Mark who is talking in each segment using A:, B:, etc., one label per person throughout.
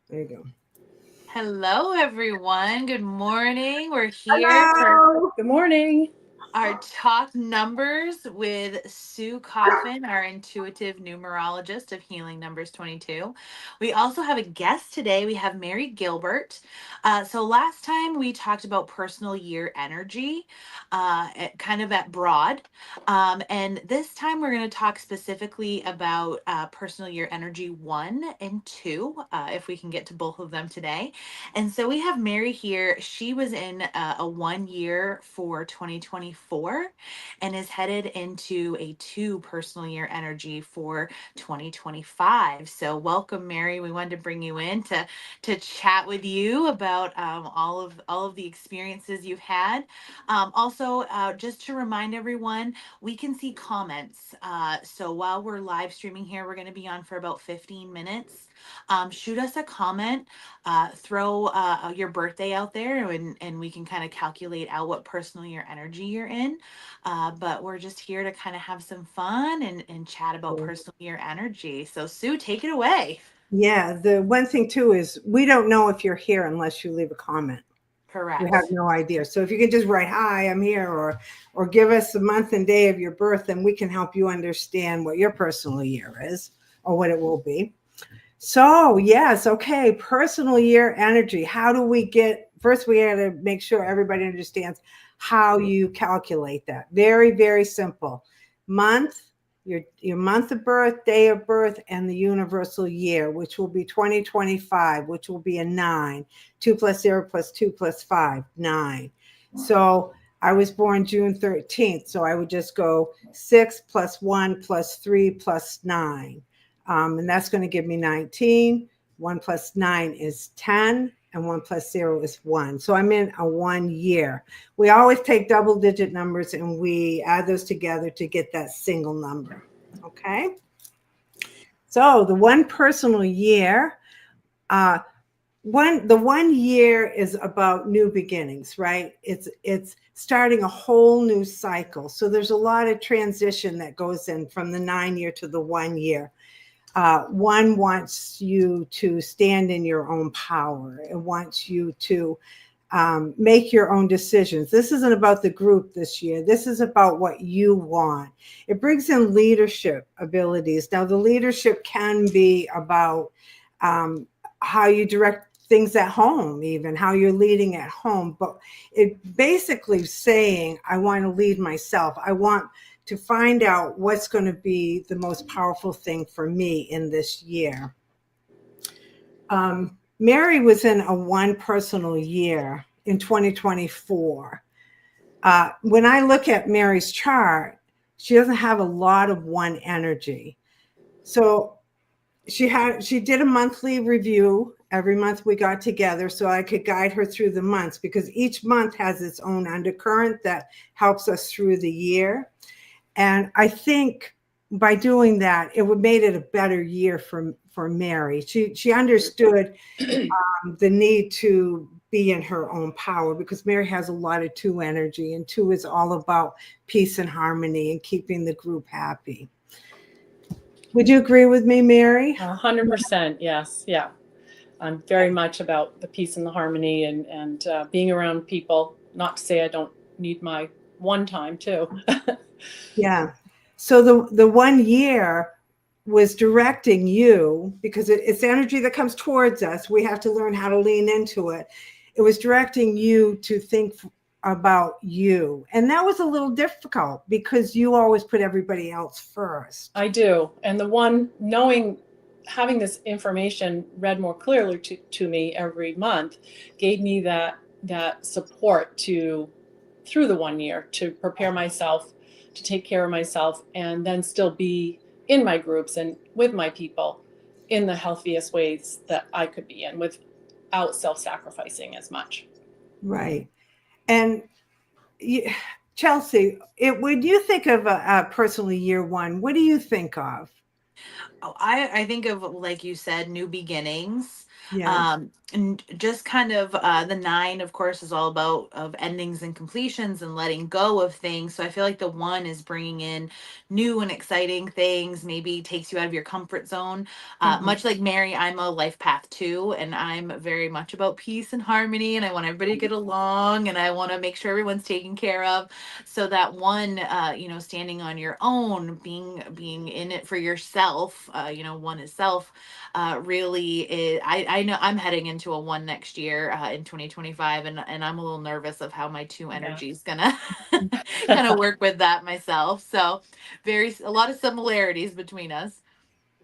A: There you go.
B: Hello, everyone. Good morning. We're here for
A: Hello. Good morning.
B: our talk numbers with Sue Coffin, our intuitive numerologist of Healing Numbers 22. We also have a guest today. We have Mary Gilbert. So last time we talked about personal year energy, kind of at broad. And this time we're going to talk specifically about personal year energy 1 and 2, if we can get to both of them today. And so we have Mary here. She was in a 1 year for 2024 and is headed into a 2 personal year energy for 2025. So welcome, Mary. We wanted to bring you in to chat with you about all of the experiences you've had. Also, just to remind everyone, we can see comments. So while we're live streaming here, we're going to be on for about 15 minutes. Shoot us a comment, throw your birthday out there, and we can kind of calculate out what personal year energy you're in. But we're just here to kind of have some fun and chat about personal year energy. So, Sue, take it away.
A: Yeah, the one thing too is we don't know if you're here unless you leave a comment. We have
B: Correct.
A: no idea. So if you can just write hi, I'm here, or give us the month and day of your birth, then we can help you understand what your personal year is or what it will be. So, yes, okay, personal year energy. How do we get first we got to make sure everybody understands how you calculate that. Very, very simple. Month, your month of birth, day of birth, and the universal year, which will be 2025, which will be a 9. 2 plus 0 plus 2 plus 5, 9. So I was born June 13th. So I would just go 6 plus 1 plus 3 plus 9. And that's going to give me 19. 1 plus 9 is 10, and 1 plus 0 is 1. So I'm in a 1 year. We always take double digit numbers and we add those together to get that single number. Okay. So the one personal year, uh, the 1 year is about new beginnings, right? It's starting a whole new cycle. So there's a lot of transition that goes in from the 9 year to the 1 year. One wants you to stand in your own power. It wants you to make your own decisions. This isn't about the group this year. This is about what you want. It brings in leadership abilities. Now, the leadership can be about how you direct things at home, even how you're leading at home. But it basically saying, I want to lead myself. I want to find out what's going to be the most powerful thing for me in this year. Mary was in a one personal year in 2024. When I look at Mary's chart, she doesn't have a lot of one energy. So she did a monthly review. Every month we got together so I could guide her through the months, because each month has its own undercurrent that helps us through the year. And I think by doing that, it would made it a better year for Mary. She understood the need to be in her own power, because Mary has a lot of two energy, and two is all about peace and harmony and keeping the group happy. Would you agree with me, Mary?
C: 100%. Yes. Yeah. I'm very much about the peace and the harmony and being around people. Not to say I don't need my one time too.
A: Yeah. So the 1 year was directing you, because it's energy that comes towards us. We have to learn how to lean into it. It was directing you to think about you. And that was a little difficult because you always put everybody else first.
C: I do. And the one knowing, having this information read more clearly to me every month gave me that support to through the 1 year to prepare myself, to take care of myself, and then still be in my groups and with my people in the healthiest ways that I could be in without self-sacrificing as much.
A: Right. And you, Chelcie, when you think of a personally year one, what do you think of?
B: Oh, I think of, like you said, new beginnings.
A: Yeah.
B: And just kind of the nine, of course, is all about of endings and completions and letting go of things. So I feel like the one is bringing in new and exciting things, maybe takes you out of your comfort zone.
A: Mhm.
B: Much like Mary, I'm a life path too, and I'm very much about peace and harmony, and I want everybody to get along, and I want to make sure everyone's taken care of. So that one, standing on your own, being in it for yourself, one is self, really is. I know I'm heading into a one next year, in 2025, and I'm a little nervous of how my two
C: Yeah.
B: energies gonna kind of work with that myself. So a lot of similarities between us.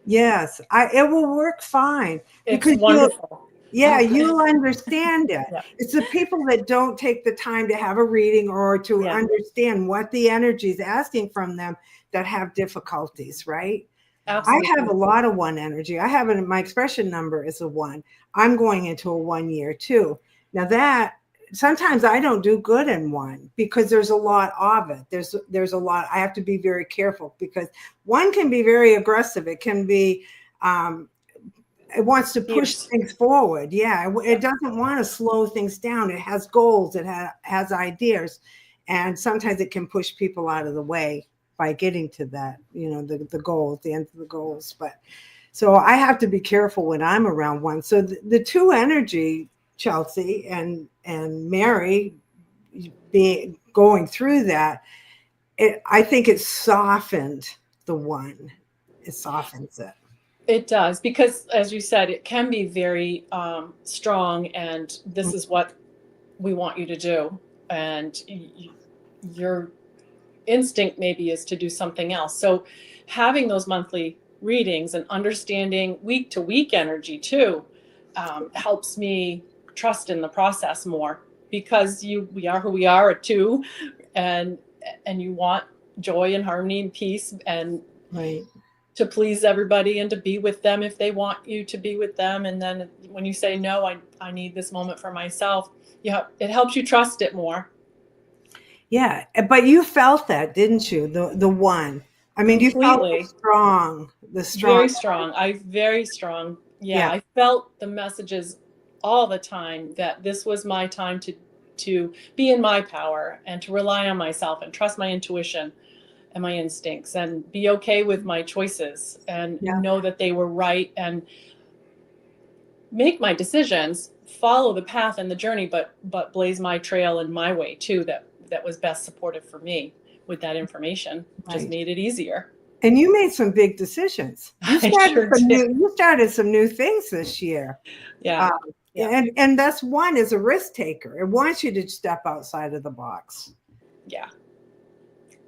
A: Yes, it will work fine
C: It's
A: because you'll,
C: wonderful.
A: yeah,
B: Oh, good.
A: you'll understand it.
C: Yeah.
A: It's the people that don't take the time to have a reading or to
C: Yeah.
A: understand what the energy is asking from them that have difficulties, right? I have a
C: Absolutely.
A: lot of one energy. My expression number is a one. I'm going into a 1 year too. Now that sometimes I don't do good in one because there's a lot of it. There's a lot. I have to be very careful because one can be very aggressive. It can be, it wants to push
C: Fierce.
A: things forward. Yeah,
C: Yeah.
A: it doesn't want to slow things down. It has goals. It has ideas, and sometimes it can push people out of the way by getting to that, the goals, the end of the goals. But so I have to be careful when I'm around one. So the two energy, Chelcie and Mary, being going through that, I think it softened the one. It softens it.
C: It does, because as you said, it can be very strong, and this is what we want you to do. And your instinct maybe is to do something else. So having those monthly readings and understanding week to week energy too helps me trust in the process more, because we are who we are at two, and you want joy and harmony and peace, and
A: Right.
C: to please everybody and to be with them if they want you to be with them. And then when you say, no, I need this moment for myself, it helps you trust it more.
A: Yeah, but you felt that, didn't you? The one. I mean, you felt
C: Completely.
A: the strong.
C: Very strong. Very strong. Yeah,
A: Yeah,
C: I felt the messages all the time that this was my time to be in my power and to rely on myself and trust my intuition and my instincts and be okay with my choices and
A: yeah,
C: know that they were right, and make my decisions, follow the path and the journey, but blaze my trail in my way too, that was best supportive for me with that information. Just
A: right.
C: made it easier.
A: And you made some big decisions.
C: I sure did.
A: You started some new things this year.
C: Yeah.
A: Um,
C: Yeah.
A: and that's one is a risk taker. It wants you to step outside of the box.
C: Yeah.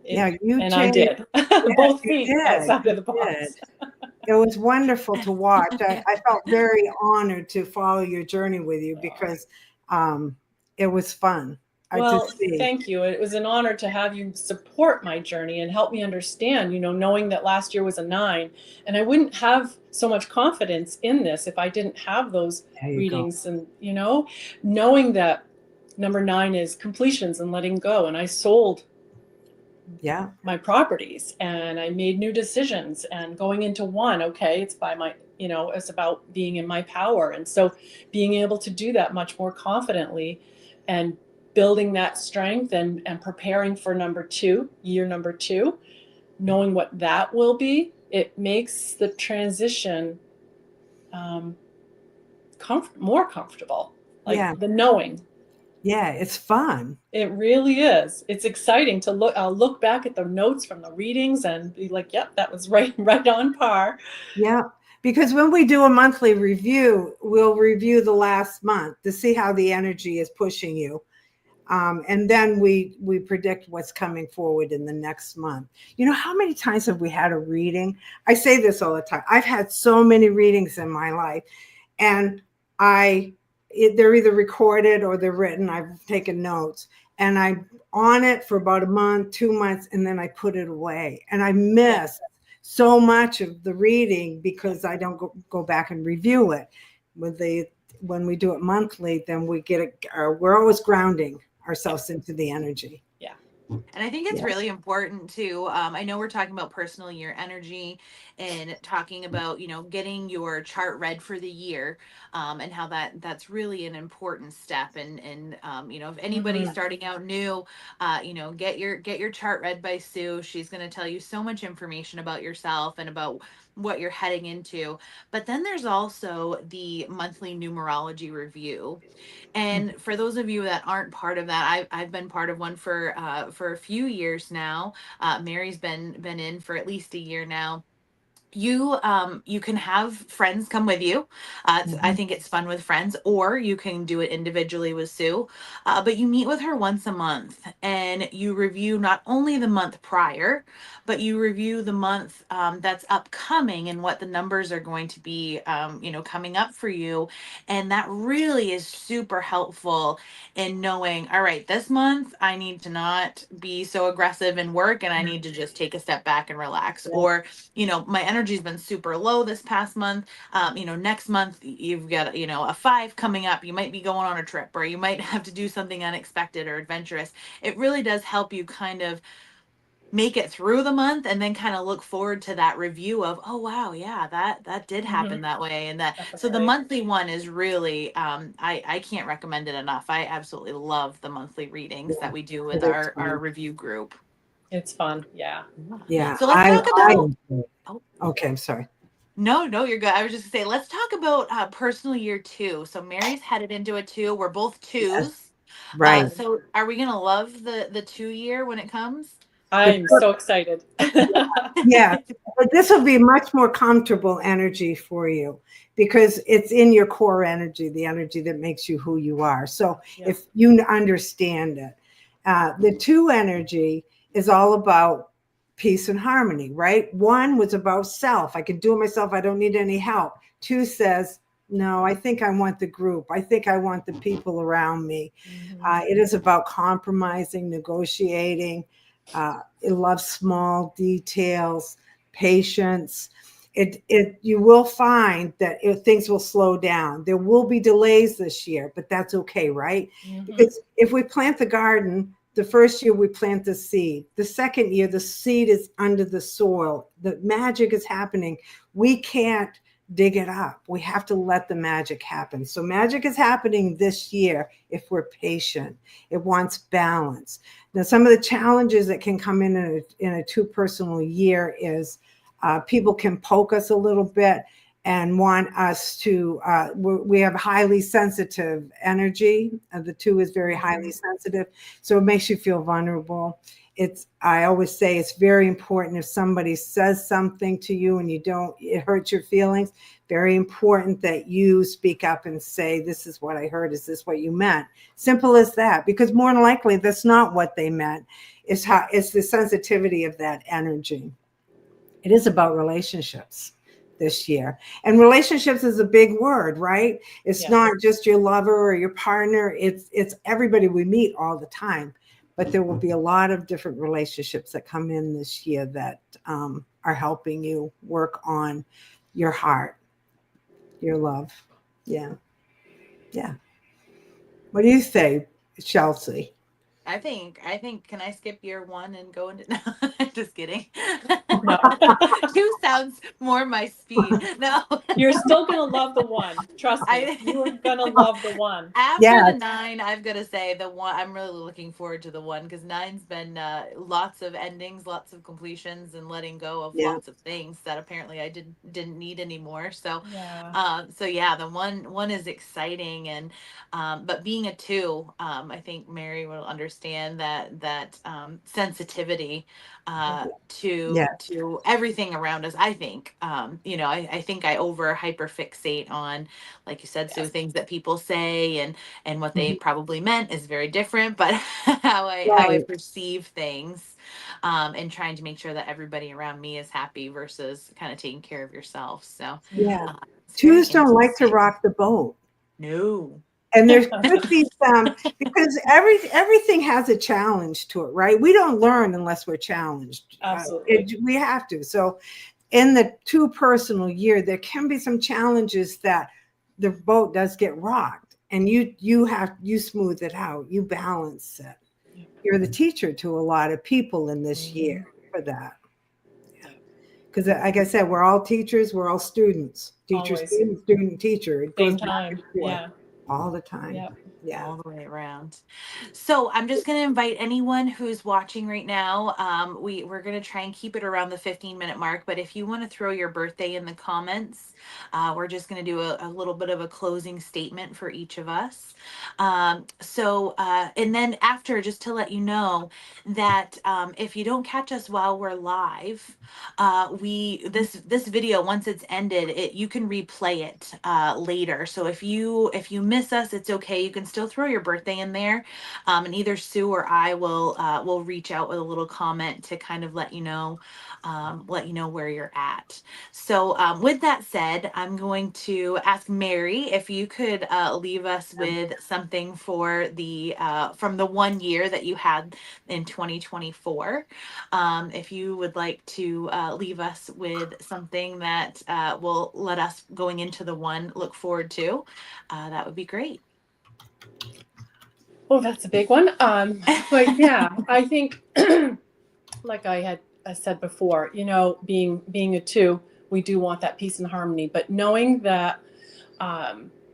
A: Yeah, you
C: And I
A: changed.
C: did.
A: Yeah,
C: Both
A: you
C: feet
A: did.
C: outside of
A: You
C: the
A: did.
C: box.
A: It was wonderful to watch. I felt very honored to follow your journey with you because it was fun to
C: Well,
A: see.
C: thank you. It was an honor to have you support my journey and help me understand, knowing that last year was a 9, and I wouldn't have so much confidence in this if I didn't have those
A: There you go.
C: readings, and, knowing that number 9 is completions and letting go. And I sold
A: Yeah.
C: my properties and I made new decisions, and going into one, okay, it's it's about being in my power. And so being able to do that much more confidently and building that strength and preparing for year number 2, knowing what that will be, it makes the transition more comfortable, like
A: Yeah.
C: the knowing.
A: Yeah. It's fun.
C: It really is. It's exciting to look. I'll look back at the notes from the readings and be like, "Yep, that was right on par."
A: Yeah. Because when we do a monthly review, we'll review the last month to see how the energy is pushing you. And then we predict what's coming forward in the next month. You know, how many times have we had a reading? I say this all the time. I've had so many readings in my life, and they're either recorded or they're written. I've taken notes, and I'm on it for about a month, 2 months, and then I put it away. And I miss so much of the reading because I don't go back and review it. When we do it monthly, then we get it. We're always grounding ourselves into the energy.
C: Yeah,
B: And I think it's
A: Yeah.
B: really important to, I know we're talking about personal year energy and talking about, getting your chart read for the year, and how that's really an important step. And if anybody's
C: Mhm.
B: starting out new, get your chart read by Sue. She's going to tell you so much information about yourself and about what you're heading into. But then there's also the monthly numerology review. And for those of you that aren't part of that, I've been part of one for a few years now. Mary's been in for at least a year now. You can have friends come with you. I
A: Mhm.
B: think it's fun with friends, or you can do it individually with Sue. But you meet with her once a month, and you review not only the month prior, but you review the month that's upcoming and what the numbers are going to be, coming up for you. And that really is super helpful in knowing, all right, this month I need to not be so aggressive in work, and I need to just take a step back and relax. Or my energy's been super low this past month. Next month you've got, a 5 coming up. You might be going on a trip, or you might have to do something unexpected or adventurous. It really does help you kind of make it through the month and then kind of look forward to that review of, oh wow, yeah, that did happen
C: Mhm.
B: that way. And that, so the
C: Definitely.
B: monthly one is really, I can't recommend it enough. I absolutely love the monthly readings
A: Yeah.
B: that we do with
A: It is
B: our
A: fun.
B: review group.
C: It's fun. Yeah.
A: Yeah.
B: So let's talk about,
A: Enjoy it.
B: oh,
A: Okay. I'm sorry.
B: no, you're good. I was just gonna say, let's talk about personal year 2. So Mary's headed into a 2. We're both
A: Yes.
B: 2s.
A: Right.
B: So are we gonna love the 2 year when it comes?
A: The
C: I'm so excited.
A: Yeah, but this will be much more comfortable energy for you because it's in your core energy, the energy that makes you who you are. So
C: Yeah.
A: if you understand it, the 2 energy is all about peace and harmony, right? 1 was about self. I can do it myself. I don't need any help. 2 says, no, I think I want the group. I think I want the people around me.
C: Mhm.
A: It is about compromising, negotiating. It loves small details, patience. You will find that things will slow down. There will be delays this year, but that's okay, right?
C: Mhm.
A: Because if we plant the garden, the first year we plant the seed. The second year, the seed is under the soil. The magic is happening. We can't dig it up. We have to let the magic happen. So magic is happening this year if we're patient. It wants balance. Now, some of the challenges that can come in a 2 personal year is people can poke us a little bit and want us to, we have highly sensitive energy. The 2 is very highly sensitive. So it makes you feel vulnerable. I always say it's very important if somebody says something to you and it hurts your feelings, very important that you speak up and say, this is what I heard. Is this what you meant? Simple as that, because more than likely that's not what they meant. It's the sensitivity of that energy. It is about relationships this year. And relationships is a big word, right? It's
C: Yes.
A: not just your lover or your partner. It's everybody we meet all the time. But there will be a lot of different relationships that come in this year that are helping you work on your heart, your love. Yeah. Yeah. What do you say, Chelsea?
B: I think can I skip year 1 and go into, no, just kidding.
C: No.
B: 2 sounds more my speed. No.
C: You're still gonna love the 1. Trust me. You are
B: I
C: gonna love the 1.
B: After the
A: Yes.
B: 9, I've got to say the 1, I'm really looking forward to the 1 because nine's been lots of endings, lots of completions, and letting go of
A: Yeah.
B: lots of things that apparently I didn't need anymore. So,
C: Yeah.
B: so yeah, the one is exciting. And but being a 2, I think Mary will understand that sensitivity
A: Yeah.
B: to everything around us. I think, I think I over hyper fixate on, like you said, Sue,
C: Yes.
B: things that people say, and what they
A: Mhm.
B: probably meant is very different. But how I
A: Right.
B: perceive things, and trying to make sure that everybody around me is happy versus kind of taking care of yourself. So
A: Yeah.
B: it's very
A: 2s don't like to
B: interesting.
A: rock the boat.
B: No.
A: And there could be some because everything has a challenge to it, right? We don't learn unless we're challenged.
C: Absolutely.
A: We have to. So in the 2 personal year, there can be some challenges that the boat does get rocked, and you smooth it out, you balance it. you're the teacher to a lot of people in this
C: Mhm.
A: year for that. Because like I said, we're all teachers, we're all students. Teacher,
C: Always.
A: student, student, teacher. It goes
C: Same
A: back
C: time.
A: and forth
C: Yeah.
A: all the time.
C: Yeah.
A: Yeah.
B: All the way around. So I'm just going to invite anyone who's watching right now. We're going to try and keep it around the 15-minute mark. But if you want to throw your birthday in the comments, we're just going to do a little bit of a closing statement for each of us. And then after, just to let you know that if you don't catch us while we're live, this video, once it's ended, you can replay it later. So if you miss us, it's okay. You can still throw your birthday in there, and either Sue or I will reach out with a little comment to kind of let you know where you're at. So with that said, I'm going to ask Mary if you could leave us with something for the from the 1 year that you had in 2024. If you would like to leave us with something that will let us, going into the one, look forward to, that would be great.
C: Oh, that's a big one. But yeah, I think, like I said before, being a two, we do want that peace and harmony, but knowing that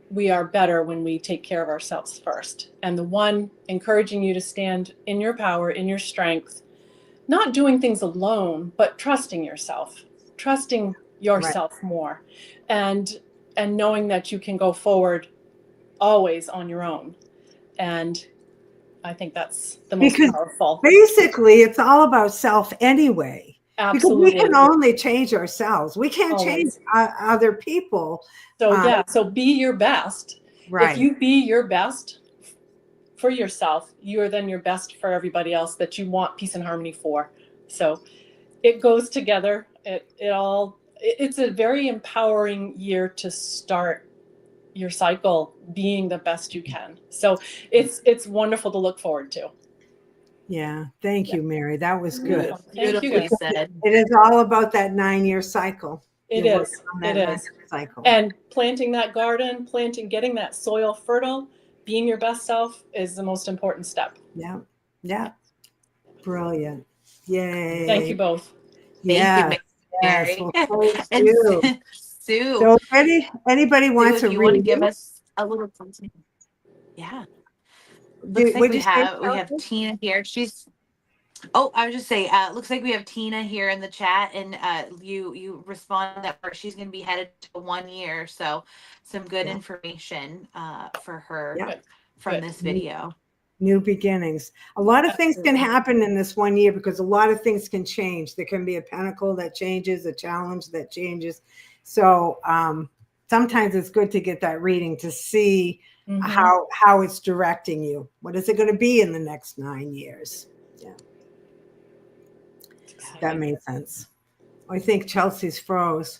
C: we are better when we take care of ourselves first. And the one, encouraging you to stand in your power, in your strength, not doing things alone, but trusting yourself, trusting yourself more, and knowing that you can go forward always on your own. And I think that's the most powerful.
A: Basically, it's all about self anyway.
C: Absolutely.
A: Because we can only change ourselves. We can't
C: Always.
A: change other people.
C: So so be your best.
A: Right.
C: If you be your best for yourself, you are then your best for everybody else that you want peace and harmony for. So it goes together. It's a very empowering year to start your cycle being the best you can. So it's wonderful to look forward to.
A: Yeah. Thank you, Mary. That was good.
C: Thank you,
B: Beautifully
C: guys.
B: said.
A: It is all about that 9-year cycle.
C: It
A: You're
C: is.
A: working on that
C: It is.
A: 9-year cycle.
C: And planting that garden, getting that soil fertile, being your best self is the most important step.
A: Yeah. Yeah. Brilliant. Yay.
C: Thank you both.
A: Yeah.
B: Thank you,
A: Yes.
B: Mary.
A: Well, thank
B: And
A: you.
B: Sue,
A: So anybody wants
B: Sue,
A: to
B: if you want to
A: read?
B: give us a little something. Yeah. Looks like
A: What'd
B: we
A: you say,
B: have
A: Chelsea?
B: Tina here. I was just saying, looks like we have Tina here in the chat, and you responded that she's going to be headed to 1 year. So some good information for her
A: Yeah.
B: from
C: Good.
B: this video.
A: New beginnings. A lot of things can
C: Absolutely.
A: happen in this 1 year because a lot of things can change. There can be a pinnacle that changes, a challenge that changes. So sometimes it's good to get that reading to see how it's directing you. What is it going to be in the next 9 years? Yeah. That made sense. I think Chelsea's froze.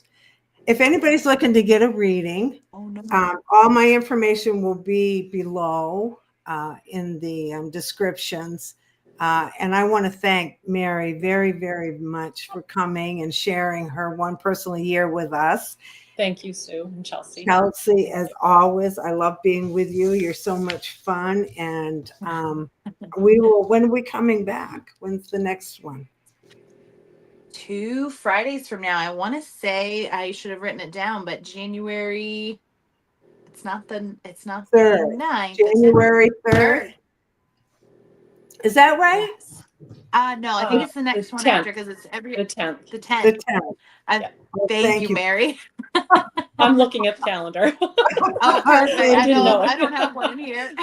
A: If anybody's looking to get a reading, all my information will be below in the descriptions. And I want to thank Mary very, very much for coming and sharing her one personal year with us.
C: Thank you, Sue and Chelsea.
A: Chelcie, as always, I love being with you. You're so much fun. And when are we coming back? When's the next one?
B: 2 Fridays from now. I want to say, I should have written it down, but January. It's not the 9th.
A: January 3rd. Is that right?
B: Yes. No, I think it's the next one
C: 10th.
B: after, because it's
C: The 10th.
B: The 10th.
A: The 10th.
B: Well, thank you, Mary.
C: I'm looking at the calendar.
B: Oh, perfect.
C: I didn't know it.
B: I don't have one in here.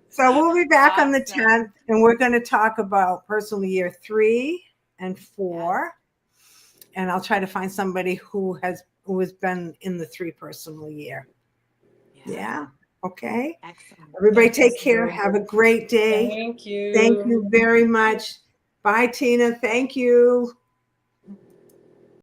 A: So we'll be back on the
B: Awesome.
A: 10th, and we're going to talk about personal year 3 and 4. And I'll try to find somebody who has been in the 3 personal year. Yeah. Okay.
B: Excellent.
A: Everybody take care. Have a great day.
C: Thank you.
A: Thank you very much. Bye, Tina. Thank you.